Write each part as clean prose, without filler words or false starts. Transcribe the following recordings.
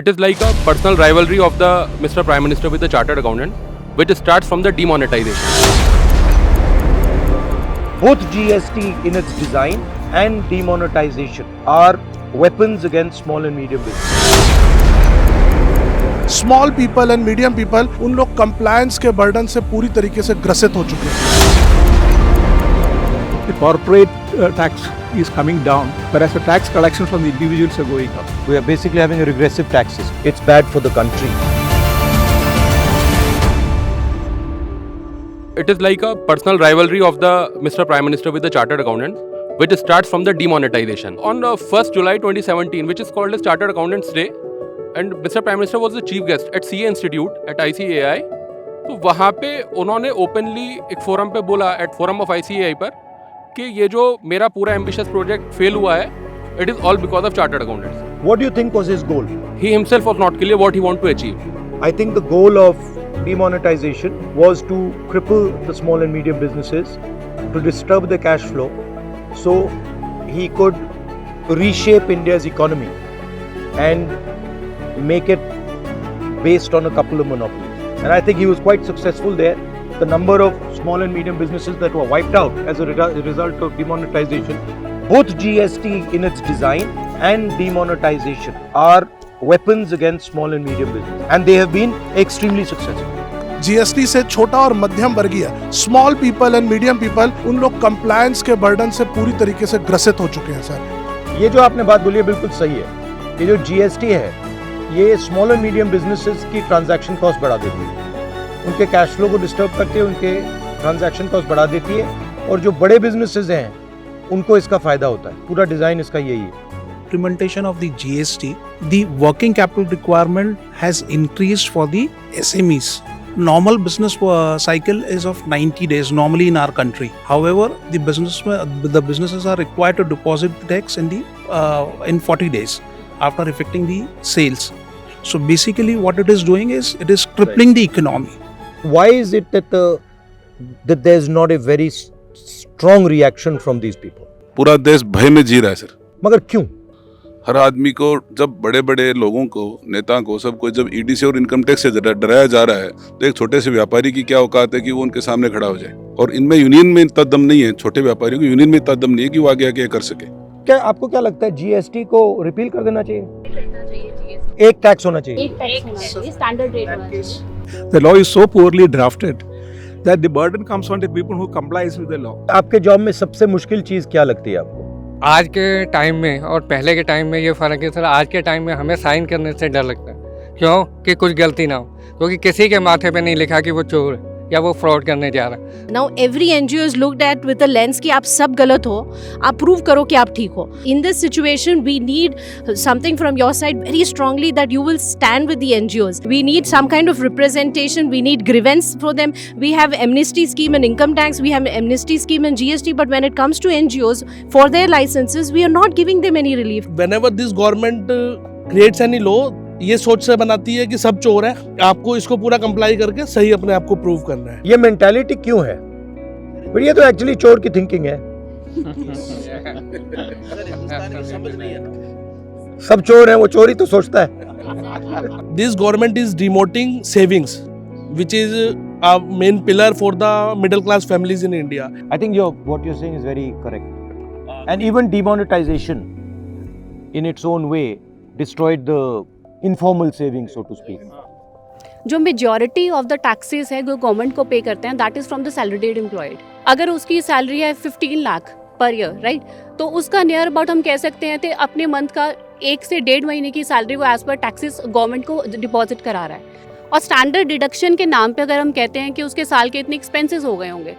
It is like a personal rivalry of the Mr. Prime Minister with the chartered accountant, which starts from the demonetization. Both GST in its design and demonetization are weapons against small and medium business. Small people and medium people उन लोग compliance के burden से पूरी तरीके से ग्रसित हो चुके हैं. The corporate tax is coming down, whereas the tax collection from the individuals are going up. We are basically having a regressive tax system. It's bad for the country. It is like a personal rivalry of the Mr. Prime Minister with the chartered accountant, which starts from the demonetization. On 1st July 2017, which is called as Chartered Accountants Day, and Mr. Prime Minister was the chief guest at CA Institute at ICAI. तो वहाँ पे उन्होंने openly एक forum पे बोला eight forum of ICAI पर कि ये जो मेरा पूरा एम्बिशियस प्रोजेक्ट फेल हुआ है, it is all because of chartered accountants. What do you think was his goal? He himself was not clear what he want to achieve. I think the goal of demonetization was to cripple the small and medium businesses, to disturb the cash flow, so he could reshape India's economy and make it based on a couple of monopolies. And I think he was quite successful there. The number of small and medium businesses that were wiped out as a result of demonetization, both GST in its design and demonetization are weapons against small and medium business, and they have been extremely successful. GST से छोटा और मध्यम वर्गीय small people and medium people उन लोग compliance के burden से पूरी तरीके से ग्रसित हो चुके हैं. सर, ये जो आपने बात बोली है बिल्कुल सही है. ये जो GST है, ये स्मॉल एंड मीडियम बिजनेसेस की ट्रांजैक्शन कॉस्ट बढ़ा देती है, उनके कैश फ्लो को डिस्टर्ब करती है, उनके ट्रांजैक्शन कॉस्ट बढ़ा देती है, और जो बड़े बिजनेसेस हैं उनको इसका फायदा होता है. पूरा डिजाइन इसका यही है. Implementation of the GST, the working capital requirement has increased for the SMEs. Normal business cycle is of 90 days normally in our country. However, the businesses are required to deposit the tax in 40 days after effecting the sales. So basically what it is doing is it is crippling the economy. Why is it that there is not a very strong reaction from these people? पूरा देश भय में जी रहा है sir. मगर क्यों? हर आदमी को, जब बड़े बड़े लोगों को, नेता को, सबको जब ईडी से और इनकम टैक्स से डराया जा रहा है, तो एक छोटे से व्यापारी की क्या औकात है कि वो उनके सामने खड़ा हो जाए. और इनमें यूनियन में इतना दम नहीं है, छोटे व्यापारियों को यूनियन में इतना दम नहीं है कि वो आगे आगे कर सके. क्या आपको क्या लगता है GST को रिपील कर देना चाहिए? एक टैक्स होना चाहिए. स्टैंडर्ड रेट होना चाहिए. The law is so poorly drafted that the burden comes on the people who complies with the law. आपके जॉब में सबसे मुश्किल चीज क्या लगती है आपको? आज के टाइम में और पहले के टाइम में ये फ़र्क है सर. आज के टाइम में हमें साइन करने से डर लगता है. क्यों? कि कुछ गलती ना हो, क्योंकि किसी के माथे पे नहीं लिखा कि वो चोर है या वो फ्रॉड करने जा रहा है. Now every NGO is looked at with a lens कि आप सब गलत हो, आप प्रूव करो कि आप ठीक हो. In this situation we need something from your side very strongly that you will stand with the NGOs. We need some kind of representation. We need grievance for them. We have amnesty scheme in income tax. We have amnesty scheme in GST. But when it comes to NGOs for their licenses, we are not giving them any relief. Whenever this government creates any law, ये सोच से बनाती है कि सब चोर है, आपको इसको पूरा कंप्लाई करके सही अपने आप को प्रूव करना है. ये मेंटालिटी क्यों है? पर ये तो एक्चुअली चोर की थिंकिंग है. सब चोर हैं, वो चोरी तो सोचता है. This government is demoting savings, which is a main pillar for the middle class families in India. I think what you're saying is very correct. And even demonetization in its own way destroyed the informal savings, so to speak. जो majority of the taxes है जो government को पे करते हैं that is from the salaried employed. अगर उसकी salary है 15 लाख पर ईयर, राइट, तो उसका नियर अबाउट हम कह सकते हैं कि अपने मंथ का 1 से 1.5 महीने की सैलरी वो एज पर टैक्सेस गवर्नमेंट को डिपॉजिट करा रहा है. और स्टैंडर्ड डिडक्शन के नाम पे अगर हम कहते हैं कि उसके साल के इतने एक्सपेंसेस हो गए होंगे,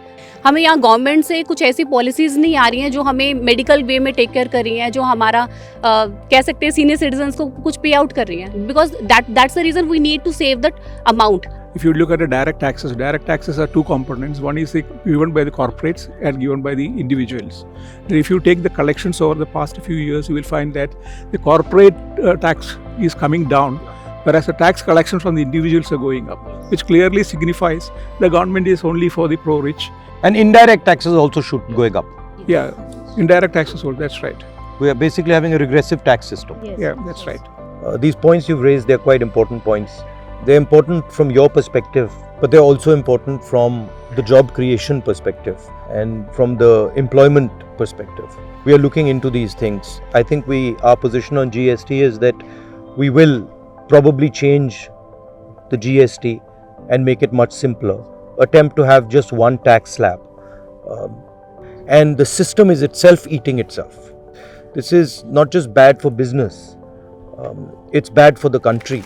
हमें यहाँ गवर्नमेंट से कुछ ऐसी पॉलिसीज़ नहीं आ रही हैं जो हमें मेडिकल वे में टेक केयर कर रही हैं, जो हमारा कह सकते हैं सीनियर सिटीजन्स को कुछ पे आउट कर रही हैं. Because that's the reason we need to save that amount. If you look at the direct taxes are two components. One is given by the corporates and given by the individuals. And if you take the collections over the past few years, you will find that the corporate tax is coming down, whereas the tax collection from the individuals are going up, which clearly signifies the government is only for the pro-rich. And indirect taxes also should going up. Yeah, indirect taxes, that's right. We are basically having a regressive tax system. Yes. Yeah, that's right. These points you've raised, they're quite important points. They're important from your perspective, but they're also important from the job creation perspective and from the employment perspective. We are looking into these things. I think our position on GST is that we will probably change the GST and make it much simpler. Attempt to have just one tax slab. And the system is itself eating itself. This is not just bad for business, it's bad for the country.